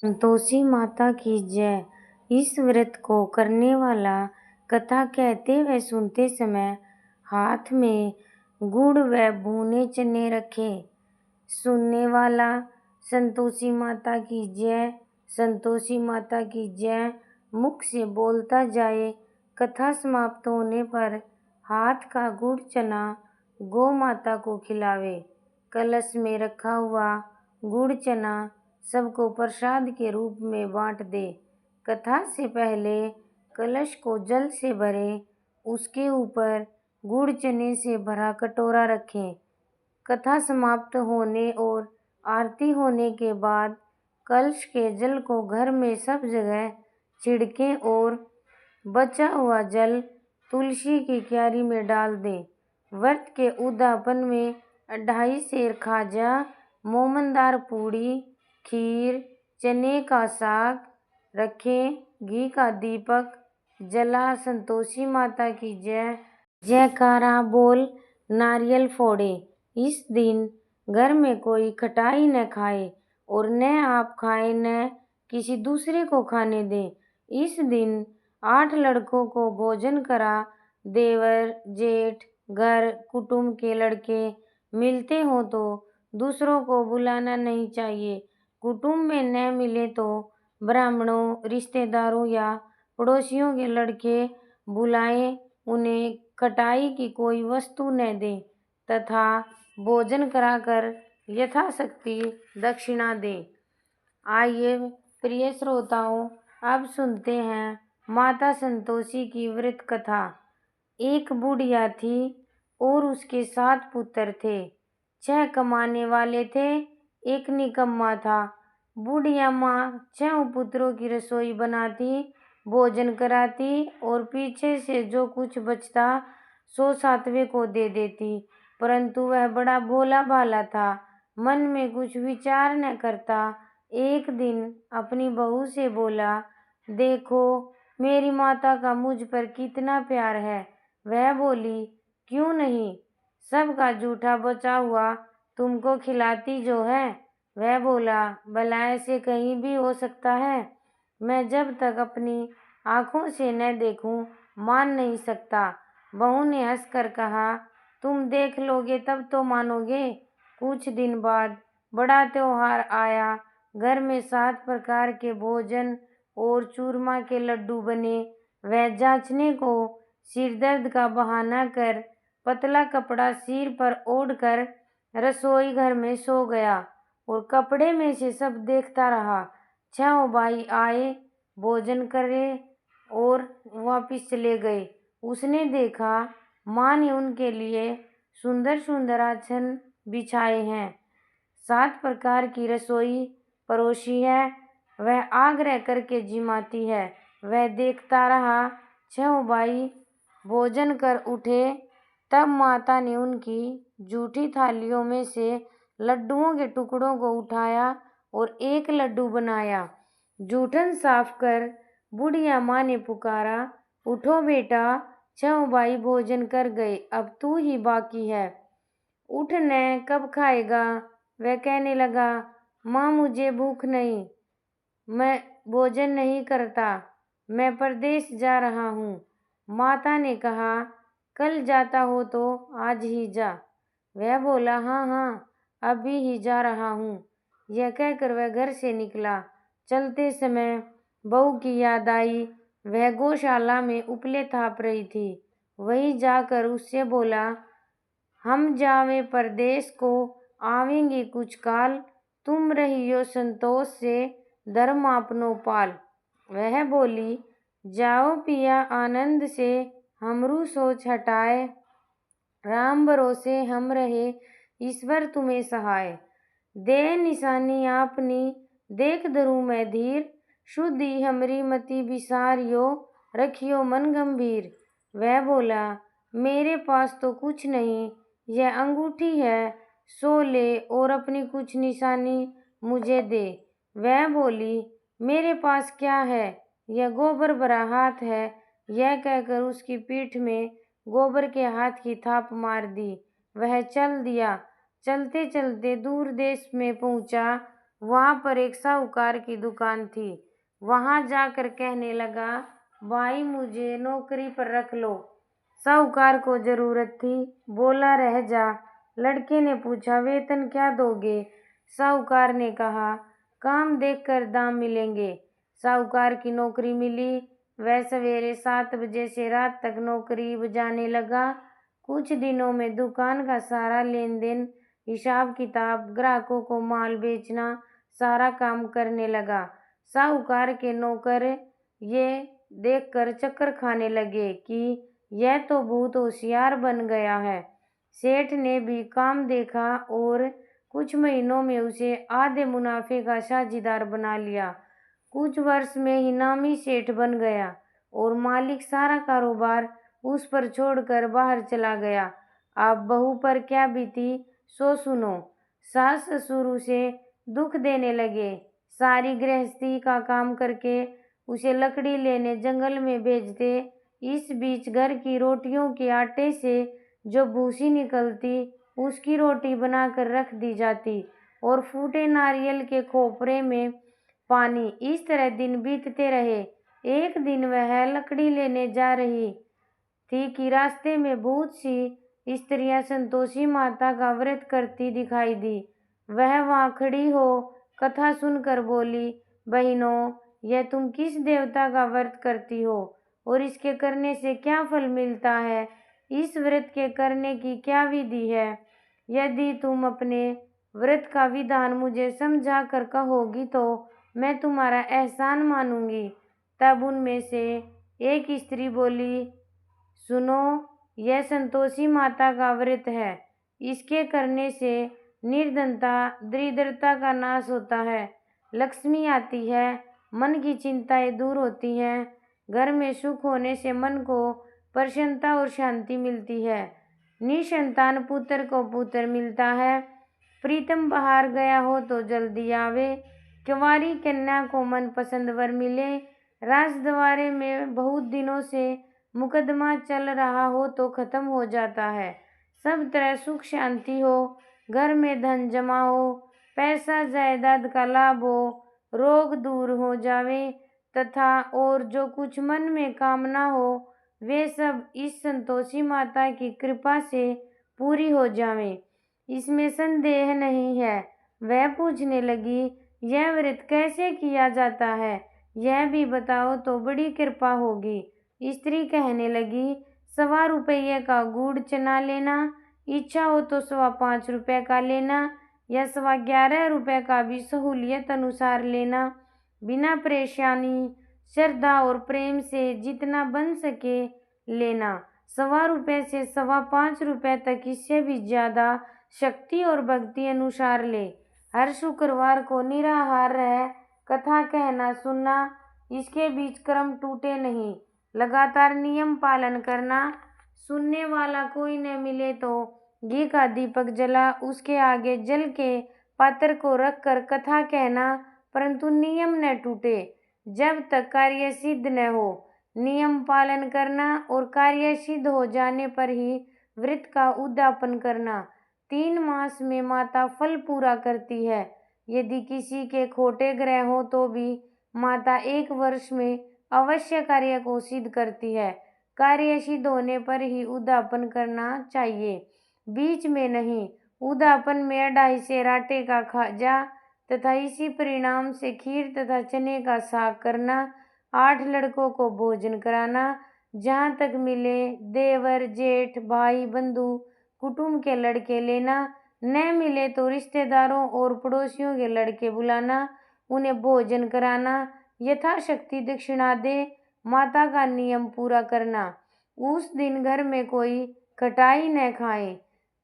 संतोषी माता की जय। इस व्रत को करने वाला कथा कहते व सुनते समय हाथ में गुड़ व भुने चने रखे। सुनने वाला संतोषी माता की जय, संतोषी माता की जय मुख से बोलता जाए। कथा समाप्त होने पर हाथ का गुड़ चना गौ माता को खिलावे। कलश में रखा हुआ गुड़ चना सबको प्रसाद के रूप में बांट दे। कथा से पहले कलश को जल से भरे, उसके ऊपर गुड़ चने से भरा कटोरा रखें। कथा समाप्त होने और आरती होने के बाद कलश के जल को घर में सब जगह छिड़कें और बचा हुआ जल तुलसी की क्यारी में डाल दें। व्रत के उद्यापन में 2.5 सेर खाजा, मोमनदार पूड़ी, खीर, चने का साग रखें। घी का दीपक जला संतोषी माता की जय जयकारा बोल नारियल फोड़े। इस दिन घर में कोई खटाई न खाए और न आप खाए न किसी दूसरे को खाने दें। इस दिन 8 लड़कों को भोजन करा। देवर जेठ घर कुटुंब के लड़के मिलते हो तो दूसरों को बुलाना नहीं चाहिए। कुटुंब में न मिले तो ब्राह्मणों, रिश्तेदारों या पड़ोसियों के लड़के बुलाएं। उन्हें खटाई की कोई वस्तु न दें तथा भोजन कराकर यथाशक्ति दक्षिणा दें। आइए प्रिय श्रोताओं, अब सुनते हैं माता संतोषी की व्रत कथा। एक बुढ़िया थी और उसके 7 पुत्र थे। 6 कमाने वाले थे, एक निकम्मा था। बुढ़िया माँ 6 पुत्रों की रसोई बनाती, भोजन कराती और पीछे से जो कुछ बचता सो 7वें को दे देती। परंतु वह बड़ा भोला भाला था, मन में कुछ विचार न करता। एक दिन अपनी बहू से बोला, देखो मेरी माता का मुझ पर कितना प्यार है। वह बोली, क्यों नहीं, सबका जूठा बचा हुआ तुमको खिलाती जो है। वह बोला, भला ऐसे कहीं भी हो सकता है। मैं जब तक अपनी आंखों से न देखूं मान नहीं सकता। बहू ने हंसकर कहा, तुम देख लोगे तब तो मानोगे। कुछ दिन बाद बड़ा त्योहार आया। घर में 7 प्रकार के भोजन और चूरमा के लड्डू बने। वह जांचने को सिरदर्द का बहाना कर पतला कपड़ा सिर पर ओढ़कर रसोई घर में सो गया और कपड़े में से सब देखता रहा। 6 भाई आए, भोजन करे और वापिस चले गए। उसने देखा माँ ने उनके लिए सुंदर सुंदर आसन बिछाए हैं, 7 प्रकार की रसोई परोसी है। वह आग्रह करके जिमाती है। वह देखता रहा। 6 भाई भोजन कर उठे। तब माता ने उनकी जूठी थालियों में से लड्डुओं के टुकड़ों को उठाया और एक लड्डू बनाया। जूठन साफ कर बुढ़िया माँ ने पुकारा, उठो बेटा, 6 भाई भोजन कर गए, अब तू ही बाकी है, उठ न, कब खाएगा। वह कहने लगा, माँ मुझे भूख नहीं, मैं भोजन नहीं करता, मैं परदेश जा रहा हूँ। माता ने कहा, कल जाता हो तो आज ही जा। वह बोला, हाँ हाँ, अभी ही जा रहा हूँ। यह कहकर वह घर से निकला। चलते समय बहू की याद आई। वह गौशाला में उपले थाप रही थी। वहीं जाकर उससे बोला, हम जावे परदेश को, आवेंगे कुछ काल, तुम रहियो संतोष से, धर्म आपनो पाल। वह बोली, जाओ पिया आनंद से, हमरू सोच हटाए, राम भरोसे हम रहे, ईश्वर तुम्हें सहाय। दे निशानी आपनी, देख धरूं मैं धीर, शुद्धि हमरी मति विसारियो, रखियो मन गंभीर। वह बोला, मेरे पास तो कुछ नहीं, यह अंगूठी है, सो ले और अपनी कुछ निशानी मुझे दे। वह बोली, मेरे पास क्या है, यह गोबर भरा हाथ है। यह कहकर उसकी पीठ में गोबर के हाथ की थाप मार दी। वह चल दिया। चलते चलते दूर देश में पहुंचा। वहां पर एक साहूकार की दुकान थी। वहां जाकर कहने लगा, भाई मुझे नौकरी पर रख लो। साहूकार को जरूरत थी, बोला रह जा। लड़के ने पूछा, वेतन क्या दोगे? साहूकार ने कहा, काम देखकर दाम मिलेंगे। साहूकार की नौकरी मिली। वह सवेरे 7 बजे से रात तक नौकरी बजाने लगा। कुछ दिनों में दुकान का सारा लेन देन, हिसाब किताब, ग्राहकों को माल बेचना, सारा काम करने लगा। साहूकार के नौकर ये देखकर चक्कर खाने लगे कि यह तो बहुत होशियार बन गया है। सेठ ने भी काम देखा और कुछ महीनों में उसे आधे मुनाफे का साझीदार बना लिया। कुछ वर्ष में ही नामी सेठ बन गया और मालिक सारा कारोबार उस पर छोड़कर बाहर चला गया। अब बहू पर क्या बीती सो सुनो। सास ससुर उसे दुख देने लगे। सारी गृहस्थी का काम करके उसे लकड़ी लेने जंगल में भेजते। इस बीच घर की रोटियों के आटे से जो भूसी निकलती, उसकी रोटी बनाकर रख दी जाती और फूटे नारियल के खोपरे में पानी। इस तरह दिन बीतते रहे। एक दिन वह लकड़ी लेने जा रही थी कि रास्ते में बहुत सी स्त्रियां संतोषी माता का व्रत करती दिखाई दी। वह वहां खड़ी हो कथा सुनकर बोली, बहनों, यह तुम किस देवता का व्रत करती हो और इसके करने से क्या फल मिलता है? इस व्रत के करने की क्या विधि है? यदि तुम अपने व्रत का विधान मुझे समझा कर कहोगी तो मैं तुम्हारा एहसान मानूंगी। तब उनमें से एक स्त्री बोली, सुनो, यह संतोषी माता का व्रत है। इसके करने से निर्धनता, दरिद्रता का नाश होता है, लक्ष्मी आती है, मन की चिंताएं दूर होती हैं, घर में सुख होने से मन को प्रसन्नता और शांति मिलती है, निसंतान पुत्र को पुत्र मिलता है, प्रीतम बाहर गया हो तो जल्दी आवे, कुंवारी कन्या को मनपसंद वर मिले, राजद्वारे में बहुत दिनों से मुकदमा चल रहा हो तो खत्म हो जाता है, सब तरह सुख शांति हो, घर में धन जमा हो, पैसा जायदाद का लाभ हो, रोग दूर हो जावे तथा और जो कुछ मन में कामना हो वे सब इस संतोषी माता की कृपा से पूरी हो जावे। इसमें संदेह नहीं है। वह पूछने लगी, यह व्रत कैसे किया जाता है? यह भी बताओ तो बड़ी कृपा होगी। स्त्री कहने लगी, 1.25 रुपये का गुड़ चना लेना, इच्छा हो तो 5.25 रुपये का लेना या 11.25 रुपये का भी सहूलियत अनुसार लेना, बिना परेशानी, श्रद्धा और प्रेम से जितना बन सके लेना। 1.25 रुपये से 5.25 रुपये तक, इससे भी ज्यादा शक्ति और भक्ति अनुसार ले। हर शुक्रवार को निराहार रह कथा कहना सुनना, इसके बीच क्रम टूटे नहीं, लगातार नियम पालन करना। सुनने वाला कोई न मिले तो घी का दीपक जला उसके आगे जल के पात्र को रखकर कथा कहना, परंतु नियम न टूटे जब तक कार्य सिद्ध न हो। नियम पालन करना और कार्य सिद्ध हो जाने पर ही व्रत का उद्यापन करना। 3 मास में माता फल पूरा करती है। यदि किसी के खोटे ग्रह हो तो भी माता 1 वर्ष में अवश्य कार्य को सिद्ध करती है। कार्य सिद्ध होने पर ही उद्यापन करना चाहिए, बीच में नहीं। उद्यापन में 2.5 सेर आटे का खाजा तथा इसी परिणाम से खीर तथा चने का साग करना, 8 लड़कों को भोजन कराना, जहाँ तक मिले देवर जेठ भाई बंधु कुटुंब के लड़के लेना, न मिले तो रिश्तेदारों और पड़ोसियों के लड़के बुलाना, उन्हें भोजन कराना, यथाशक्ति दक्षिणा दे माता का नियम पूरा करना। उस दिन घर में कोई खटाई न खाए।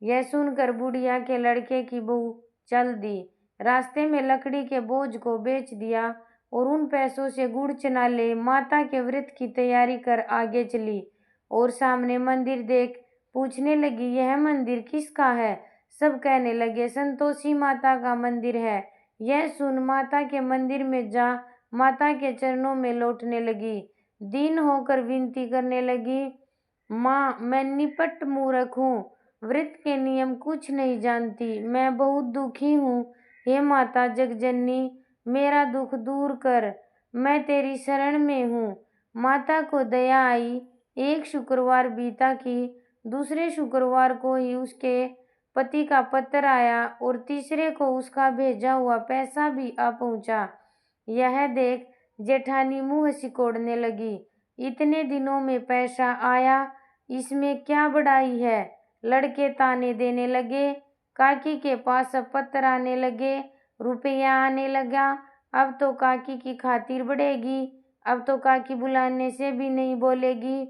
यह सुनकर बुढ़िया के लड़के की बहू चल दी। रास्ते में लकड़ी के बोझ को बेच दिया और उन पैसों से गुड़ चना ले माता के व्रत की तैयारी कर आगे चली और सामने मंदिर देख पूछने लगी, यह मंदिर किसका है? सब कहने लगे, संतोषी माता का मंदिर है। यह सुन माता के मंदिर में जा माता के चरणों में लौटने लगी। दीन होकर विनती करने लगी, माँ, मैं निपट मूर्ख हूँ, व्रत के नियम कुछ नहीं जानती, मैं बहुत दुखी हूँ, हे माता जगजननी, मेरा दुख दूर कर, मैं तेरी शरण में हूँ। माता को दया आई। एक शुक्रवार बीता कि दूसरे शुक्रवार को ही उसके पति का पत्र आया और तीसरे को उसका भेजा हुआ पैसा भी आ पहुंचा। यह देख जेठानी मुंह सिकोड़ने लगी। इतने दिनों में पैसा आया, इसमें क्या बड़ाई है। लड़के ताने देने लगे। काकी के पास अब पत्र आने लगे, रुपया आने लगा। अब तो काकी की खातिर बढ़ेगी। अब तो काकी बुलाने से भी नहीं बोलेगी।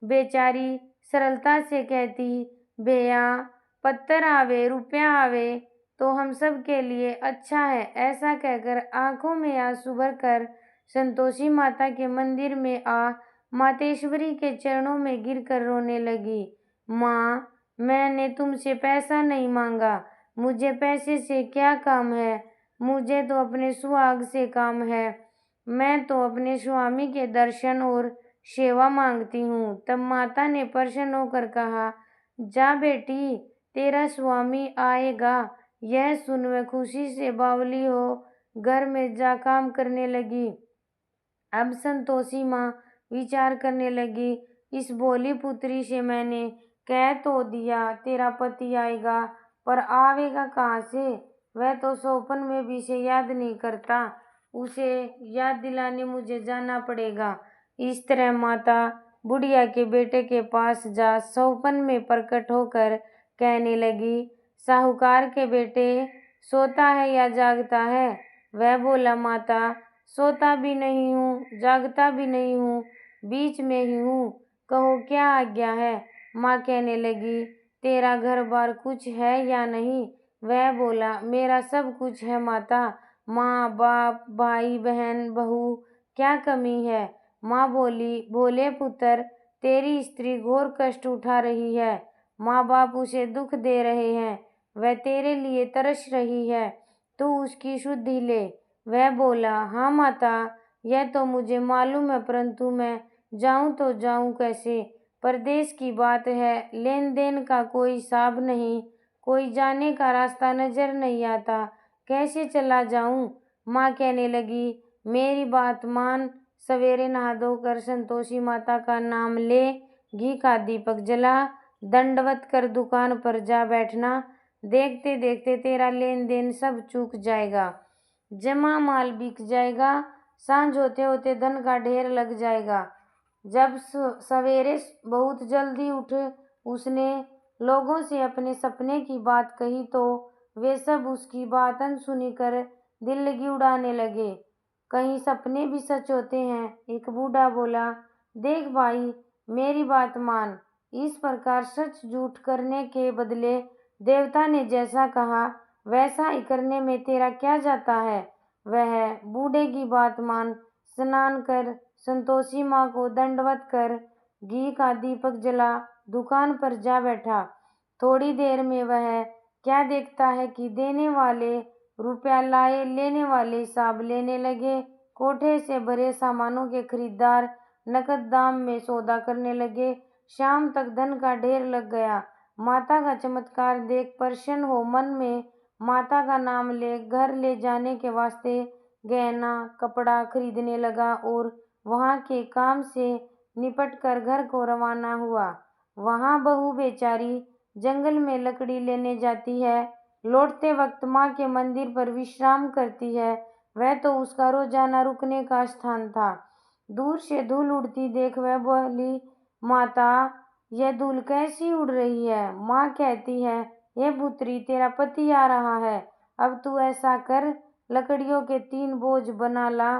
बेचारी सरलता से कहती, भैया पत्थर आवे रुपया आवे तो हम सब के लिए अच्छा है। ऐसा कहकर आंखों में आंसू भरकर संतोषी माता के मंदिर में आ मातेश्वरी के चरणों में गिरकर रोने लगी। माँ, मैंने तुमसे पैसा नहीं मांगा, मुझे पैसे से क्या काम है, मुझे तो अपने सुहाग से काम है। मैं तो अपने स्वामी के दर्शन और सेवा मांगती हूँ। तब माता ने प्रसन्न होकर कहा, जा बेटी, तेरा स्वामी आएगा। यह सुन वह खुशी से बावली हो घर में जा काम करने लगी। अब संतोषी माँ विचार करने लगी, इस भोली पुत्री से मैंने कह तो दिया तेरा पति आएगा, पर आवेगा कहाँ से। वह तो सौपन में भी से याद नहीं करता, उसे याद दिलाने मुझे जाना पड़ेगा। इस तरह माता बुढ़िया के बेटे के पास जा सौपन में प्रकट होकर कहने लगी, साहूकार के बेटे, सोता है या जागता है। वह बोला, माता सोता भी नहीं हूँ, जागता भी नहीं हूँ, बीच में ही हूँ, कहो क्या आज्ञा है। माँ कहने लगी, तेरा घर बार कुछ है या नहीं। वह बोला, मेरा सब कुछ है माता, माँ बाप भाई बहन बहू, क्या कमी है। माँ बोली, बोले पुत्र, तेरी स्त्री घोर कष्ट उठा रही है, माँ बाप उसे दुख दे रहे हैं, वह तेरे लिए तरस रही है, तू उसकी शुद्धि ले। वह बोला, हाँ माता, यह तो मुझे मालूम है, परंतु मैं जाऊं तो जाऊं कैसे। परदेश की बात है, लेन देन का कोई हिसाब नहीं, कोई जाने का रास्ता नजर नहीं आता, कैसे चला जाऊं। माँ कहने लगी, मेरी बात मान, सवेरे नहा धोकर संतोषी माता का नाम ले, घी का दीपक जला, दंडवत कर दुकान पर जा बैठना। देखते देखते तेरा लेन देन सब चूक जाएगा, जमा माल बिक जाएगा, सांझ होते होते धन का ढेर लग जाएगा। जब सवेरे बहुत जल्दी उठ उसने लोगों से अपने सपने की बात कही तो वे सब उसकी बात अनसुनी कर दिल लगी उड़ाने लगे। कहीं सपने भी सच होते हैं। एक बूढ़ा बोला, देख भाई, मेरी बात मान, इस प्रकार सच झूठ करने के बदले देवता ने जैसा कहा वैसा ही करने में तेरा क्या जाता है। वह बूढ़े की बात मान स्नान कर संतोषी माँ को दंडवत कर घी का दीपक जला दुकान पर जा बैठा। थोड़ी देर में वह क्या देखता है कि देने वाले रुपया लाए, लेने वाले हिसाब लेने लगे। कोठे से भरे सामानों के खरीदार नकद दाम में सौदा करने लगे। शाम तक धन का ढेर लग गया। माता का चमत्कार देख प्रसन्न हो मन में माता का नाम ले घर ले जाने के वास्ते गहना कपड़ा खरीदने लगा और वहाँ के काम से निपट कर घर को रवाना हुआ। वहाँ बहू बेचारी जंगल में लकड़ी लेने जाती है, लौटते वक्त माँ के मंदिर पर विश्राम करती है। वह तो उसका रोजाना रुकने का स्थान था। दूर से धूल उड़ती देख वह बोली, माता, यह धूल कैसी उड़ रही है। माँ कहती है, हे पुत्री, तेरा पति आ रहा है, अब तू ऐसा कर, लकड़ियों के 3 बोझ बना ला,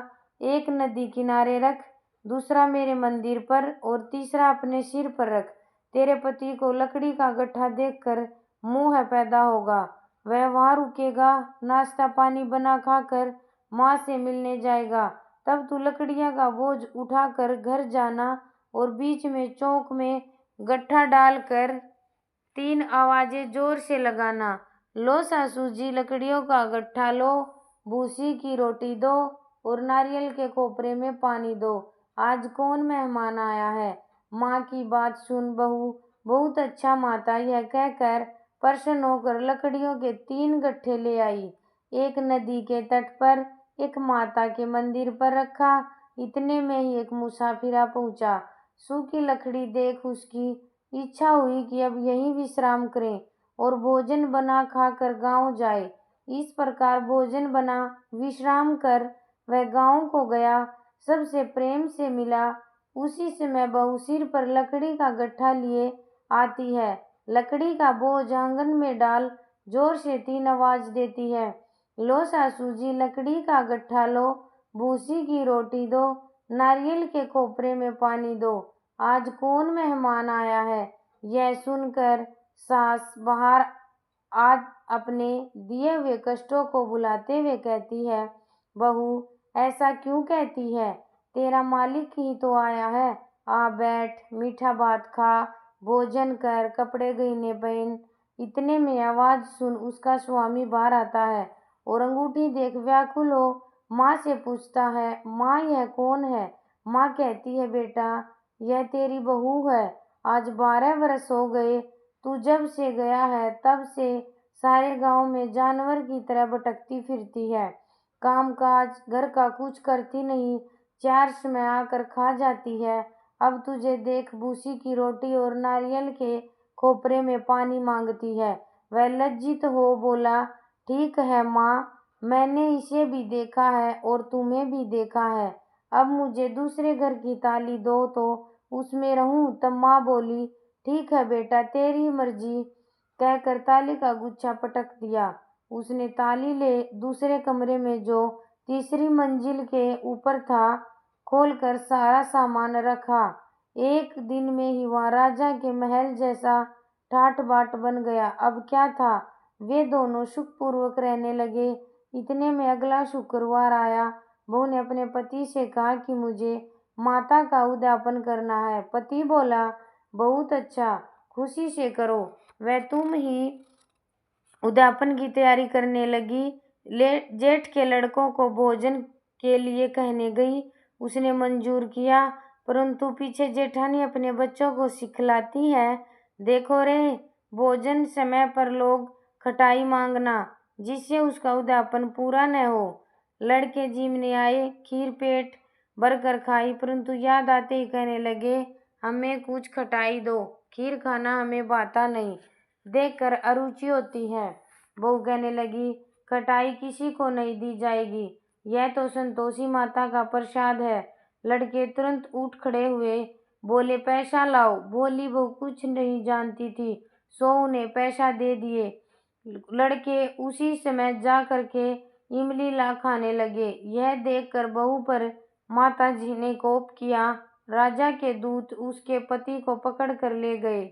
एक नदी किनारे रख, दूसरा मेरे मंदिर पर और तीसरा अपने सिर पर रख। तेरे पति को लकड़ी का गट्ठा देखकर मोह पैदा होगा, वह वहाँ रुकेगा, नाश्ता पानी बना खाकर माँ से मिलने जाएगा। तब तू लकड़ियाँ का बोझ उठाकर घर जाना और बीच में चौक में गट्ठा डालकर 3 आवाजें जोर से लगाना, लो सासू जी लकड़ियों का गट्ठा लो, भूसी की रोटी दो और नारियल के कोपरे में पानी दो, आज कौन मेहमान आया है। माँ की बात सुन बहू बहुत अच्छा माता, यह कहकर प्रसन्न होकर लकड़ियों के 3 गट्ठे ले आई। एक नदी के तट पर एक माता के मंदिर पर रखा। इतने में ही एक मुसाफिर आ पहुंचा। सूखी लकड़ी देख उसकी इच्छा हुई कि अब यहीं विश्राम करें और भोजन बना खाकर गांव जाए। इस प्रकार भोजन बना विश्राम कर वह गांव को गया, सबसे प्रेम से मिला। उसी समय बहू सिर पर लकड़ी का गट्ठा लिए आती है। लकड़ी का बोझ आंगन में डाल जोर से 3 आवाज देती है, लो सासू जी लकड़ी का गट्ठा लो, भूसी की रोटी दो, नारियल के खोपरे में पानी दो, आज कौन मेहमान आया है। यह सुनकर सास बाहर आज अपने दिए हुए कष्टों को बुलाते हुए कहती है, बहू ऐसा क्यों कहती है, तेरा मालिक ही तो आया है, आ बैठ, मीठा भात खा, भोजन कर, कपड़े गहने पहन। इतने में आवाज सुन उसका स्वामी बाहर आता है और अंगूठी देख व्याकुल हो माँ से पूछता है, माँ यह कौन है। माँ कहती है, बेटा यह तेरी बहू है, आज 12 वर्ष हो गए, तू जब से गया है तब से सारे गांव में जानवर की तरह भटकती फिरती है, काम काज घर का कुछ करती नहीं, 4 समय आकर खा जाती है। अब तुझे देख भूसी की रोटी और नारियल के खोपरे में पानी मांगती है। वह लज्जित हो बोला, ठीक है माँ, मैंने इसे भी देखा है और तुम्हें भी देखा है, अब मुझे दूसरे घर की ताली दो तो उसमें रहूं। तब माँ बोली, ठीक है बेटा तेरी मर्जी, कहकर ताली का गुच्छा पटक दिया। उसने ताली ले दूसरे कमरे में जो तीसरी मंजिल के ऊपर था खोलकर सारा सामान रखा। एक दिन में ही वहाँ राजा के महल जैसा ठाट बाट बन गया। अब क्या था, वे दोनों सुखपूर्वक रहने लगे। इतने में अगला शुक्रवार आया। बहू ने अपने पति से कहा कि मुझे माता का उद्यापन करना है। पति बोला, बहुत अच्छा, खुशी से करो। वह तुम ही उद्यापन की तैयारी करने लगी। जेठ के लड़कों को भोजन के लिए कहने गई। उसने मंजूर किया, परंतु पीछे जेठानी अपने बच्चों को सिखलाती है, देखो रे, भोजन समय पर लोग खटाई मांगना, जिससे उसका उद्यापन पूरा न हो। लड़के जीमने आए, खीर पेट भरकर खाई, परंतु याद आते ही कहने लगे, हमें कुछ खटाई दो, खीर खाना हमें भाता नहीं, देखकर अरुचि होती है। बहू कहने लगी, खटाई किसी को नहीं दी जाएगी, यह तो संतोषी माता का प्रसाद है। लड़के तुरंत उठ खड़े हुए, बोले, पैसा लाओ। भोली बहू कुछ नहीं जानती थी, सो उन्हें पैसा दे दिए। लड़के उसी समय जा करके इमली ला खाने लगे। यह देखकर बहू पर माता जी ने कोप किया। राजा के दूत उसके पति को पकड़ कर ले गए।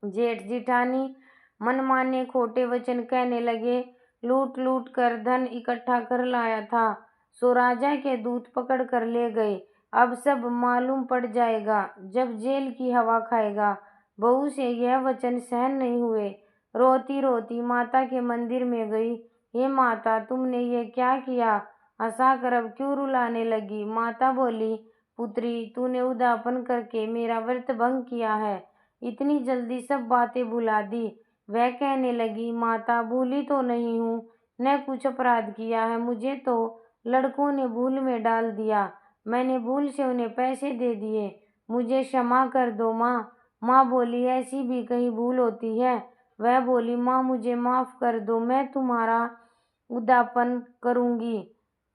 जेठ जिठानी मनमाने खोटे वचन कहने लगे, लूट लूट कर धन इकट्ठा कर लाया था, सो राजा के दूत पकड़ कर ले गए। अब सब मालूम पड़ जाएगा जब जेल की हवा खाएगा। बहू से यह वचन सहन नहीं हुए। रोती रोती माता के मंदिर में गई। हे माता, तुमने ये क्या किया, हंसाकर अब क्यों रुलाने लगी। माता बोली, पुत्री, तूने उद्यापन करके मेरा व्रत भंग किया है, इतनी जल्दी सब बातें भुला दी। वह कहने लगी, माता, भूली तो नहीं हूँ, न कुछ अपराध किया है, मुझे तो लड़कों ने भूल में डाल दिया, मैंने भूल से उन्हें पैसे दे दिए, मुझे क्षमा कर दो माँ। माँ बोली, ऐसी भी कहीं भूल होती है। वह बोली, माँ मुझे माफ कर दो, मैं तुम्हारा उद्यापन करूँगी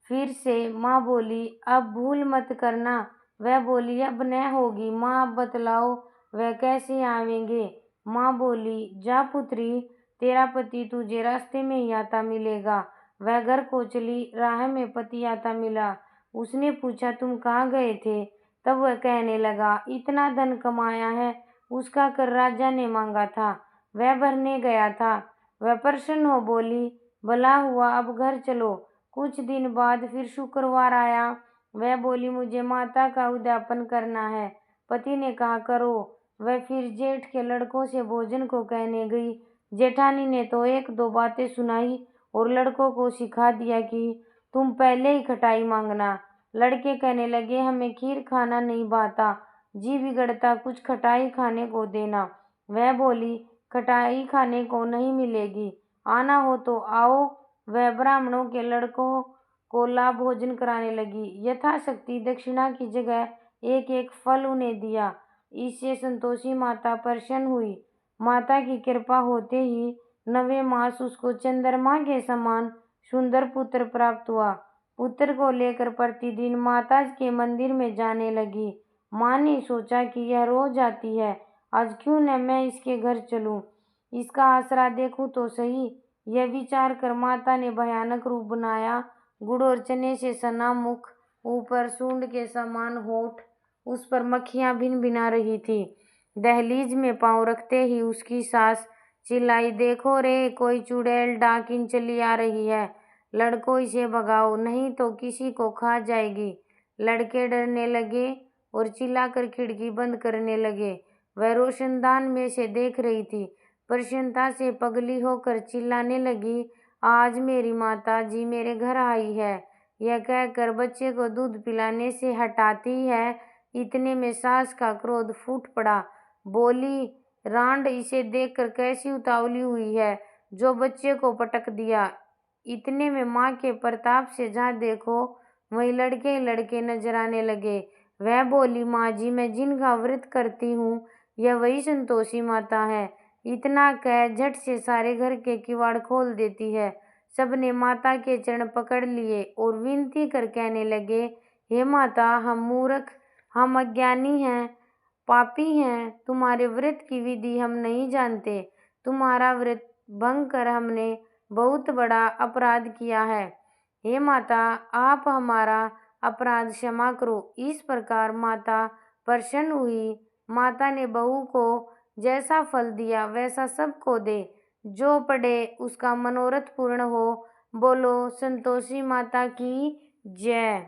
फिर से। माँ बोली, अब भूल मत करना। वह बोली, अब न होगी माँ, अब बतलाओ वह कैसे आवेंगे। माँ बोली, जा पुत्री, तेरा पति तुझे रास्ते में ही आता मिलेगा। वह घर को चली, राह में पति आता मिला। उसने पूछा, तुम कहाँ गए थे। तब वह कहने लगा, इतना धन कमाया है, उसका कर राजा ने मांगा था, वह भरने गया था। वह प्रसन्न हो बोली, भला हुआ, अब घर चलो। कुछ दिन बाद फिर शुक्रवार आया। वह बोली, मुझे माता का उद्यापन करना है। पति ने कहा, करो। वह फिर जेठ के लड़कों से भोजन को कहने गई। जेठानी ने तो 1-2 बातें सुनाई और लड़कों को सिखा दिया कि तुम पहले ही खटाई मांगना। लड़के कहने लगे, हमें खीर खाना नहीं भाता, जी बिगड़ता कुछ खटाई खाने को देना। वह बोली, खटाई खाने को नहीं मिलेगी, आना हो तो आओ, वह ब्राह्मणों के लड़कों को लाभ भोजन कराने लगी। यथाशक्ति दक्षिणा की जगह एक एक फल उन्हें दिया। इससे संतोषी माता प्रसन्न हुई। माता की कृपा होते ही 9वें मास उसको चंद्रमा के समान सुंदर पुत्र प्राप्त हुआ। पुत्र को लेकर प्रतिदिन माता के मंदिर में जाने लगी। माँ ने सोचा कि यह रोज आती है, आज क्यों न मैं इसके घर चलूं, इसका आसरा देखूं तो सही। यह विचार कर माता ने भयानक रूप बनाया। गुड़ और चने से सना मुख, ऊपर सूंड के समान होठ, उस पर मक्खियां भिन भिना रही थी। दहलीज में पांव रखते ही उसकी सास चिल्लाई, देखो रे, कोई चुड़ैल डाकिन चली आ रही है, लड़कों इसे भगाओ, नहीं तो किसी को खा जाएगी। लड़के डरने लगे और चिल्लाकर खिड़की बंद करने लगे। वह रोशनदान में से देख रही थी। प्रसन्नता से पगली होकर चिल्लाने लगी, आज मेरी माता जी मेरे घर आई है। यह कहकर बच्चे को दूध पिलाने से हटाती है। इतने में सास का क्रोध फूट पड़ा। बोली, रांड, इसे देखकर कैसी उतावली हुई है, जो बच्चे को पटक दिया। इतने में माँ के प्रताप से जहाँ देखो वही लड़के लड़के नजर आने लगे। वह बोली, माँ जी, मैं जिनका व्रत करती हूँ यह वही संतोषी माता है। इतना कह झट से सारे घर के किवाड़ खोल देती है। सबने माता के चरण पकड़ लिए और विनती कर कहने लगे, हे माता, हम मूर्ख, हम अज्ञानी हैं, पापी हैं, तुम्हारे व्रत की विधि हम नहीं जानते। तुम्हारा व्रत भंग कर हमने बहुत बड़ा अपराध किया है। हे माता, आप हमारा अपराध क्षमा करो। इस प्रकार माता प्रसन्न हुई। माता ने बहू को जैसा फल दिया वैसा सबको दे, जो पढ़े उसका मनोरथ पूर्ण हो। बोलो संतोषी माता की जय।